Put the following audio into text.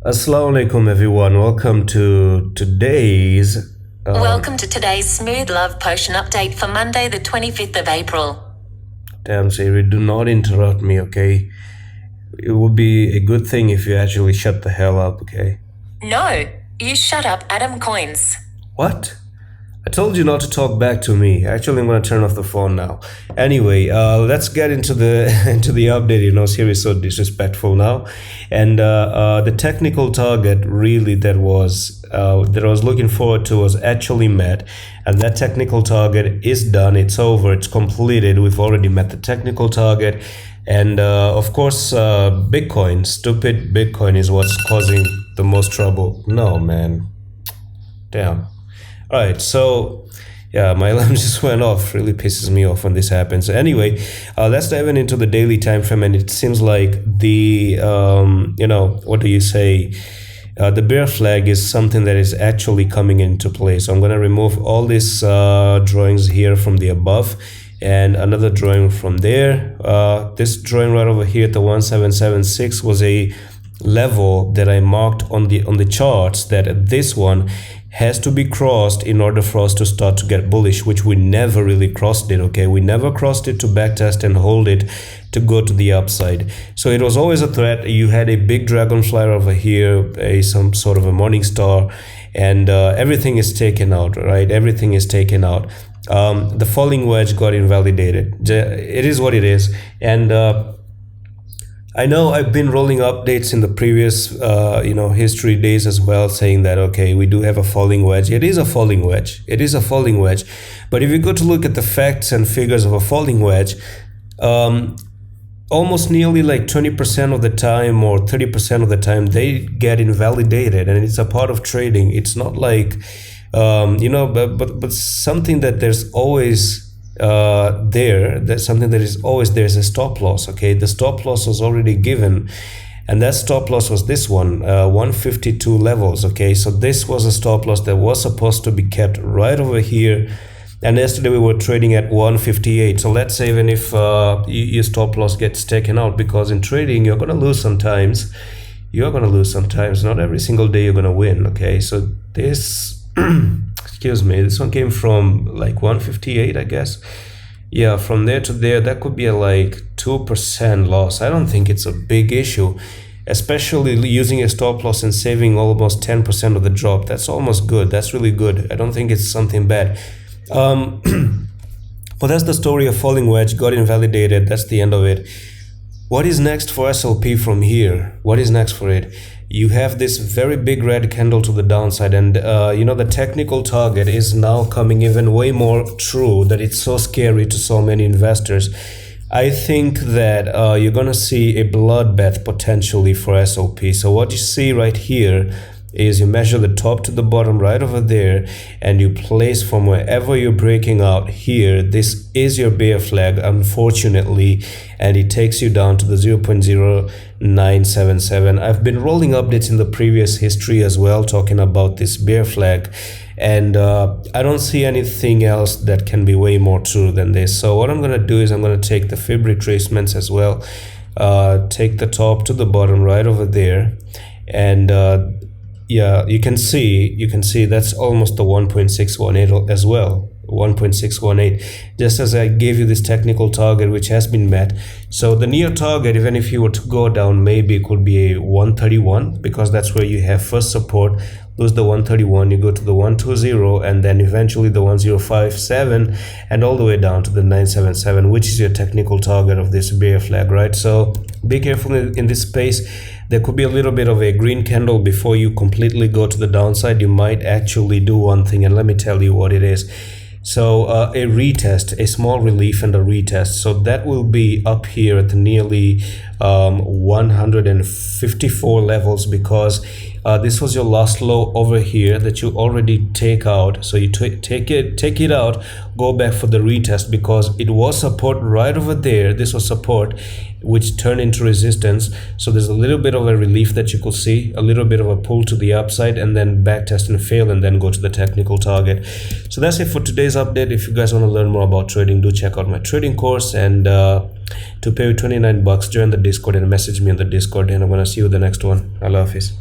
Assalamu alaikum everyone. Welcome to today's Smooth Love Potion update for Monday the 25th of April. Damn Siri, do not interrupt me, okay? It would be a good thing if you actually shut the hell up, okay? No, you shut up, Adam Coins. What? I told you not to talk back to me. Actually, I'm gonna turn off the phone now. Anyway, let's get into the into the update. Siri is so disrespectful now, and the technical target really that I was looking forward to was actually met, and that technical target is done. It's over. It's completed. We've already met the technical target, and of course, stupid Bitcoin is what's causing the most trouble. No, man, damn. All right, so yeah, my alarm just went off. Really pisses me off when this happens. Anyway, let's dive into the daily time frame, and it seems like the what do you say? The bear flag is something that is actually coming into play. So I'm going to remove all these drawings here from the above, and another drawing from there. This drawing right over here at the 1776 was a level that I marked on the charts that this one has to be crossed in order for us to start to get bullish, which we never really crossed it. Okay, we never crossed it to backtest and hold it to go to the upside. So it was always a threat. You had a big dragonfly over here, some sort of a morning star, and everything is taken out, right? Everything is taken out. The falling wedge got invalidated. It is what it is. And I know I've been rolling updates in the previous, history days as well, saying that, okay, we do have a falling wedge. It is a falling wedge. It is a falling wedge. But if you go to look at the facts and figures of a falling wedge, almost nearly like 20% of the time or 30% of the time, they get invalidated, and it's a part of trading. It's not like, but something that there's always there's something that is always there's a stop loss. Okay, the stop loss was already given, and that stop loss was this one, 152 levels. Okay, so this was a stop loss that was supposed to be kept right over here, and yesterday we were trading at 158. So let's say even if your stop loss gets taken out, because in trading you're gonna lose sometimes, not every single day you're gonna win. Okay, so this excuse me, this one came from like 158, I guess. Yeah, from there to there, that could be a like 2% loss. I don't think it's a big issue, especially using a stop loss and saving almost 10% of the drop. That's almost good. That's really good. I don't think it's something bad. But that's the story of falling wedge. Got invalidated. That's the end of it. What is next for SLP from here? What is next for it? You have this very big red candle to the downside, and the technical target is now coming even way more true, that it's so scary to so many investors. I think that you're gonna see a bloodbath potentially for SLP. So what you see right here is you measure the top to the bottom right over there, and you place from wherever you're breaking out here. This is your bear flag, unfortunately, and it takes you down to the 0.0977. I've been rolling updates in the previous history as well, talking about this bear flag, and I don't see anything else that can be way more true than this. So what I'm going to do is I'm going to take the fib retracements as well, take the top to the bottom right over there, and yeah, you can see that's almost the 1.618 as well, 1.618, just as I gave you this technical target, which has been met. So the near target, even if you were to go down, maybe it could be a 131, because that's where you have first support. Lose the 131, you go to the 120, and then eventually the 1057, and all the way down to the 977, which is your technical target of this bear flag, right? So be careful in this space. There could be a little bit of a green candle before you completely go to the downside. You might actually do one thing, and let me tell you what it is. So a retest, a small relief and a retest. So that will be up here at the nearly 154 levels, because this was your last low over here that you already take out. So you take it out, go back for the retest, because it was support right over there. This was support, which turned into resistance. So there's a little bit of a relief that you could see, a little bit of a pull to the upside, and then backtest and fail, and then go to the technical target. So that's it for today's update. If you guys want to learn more about trading, do check out my trading course, and to pay $29, join the Discord and message me on the Discord, and I'm gonna see you in the next one. Allah Hafiz.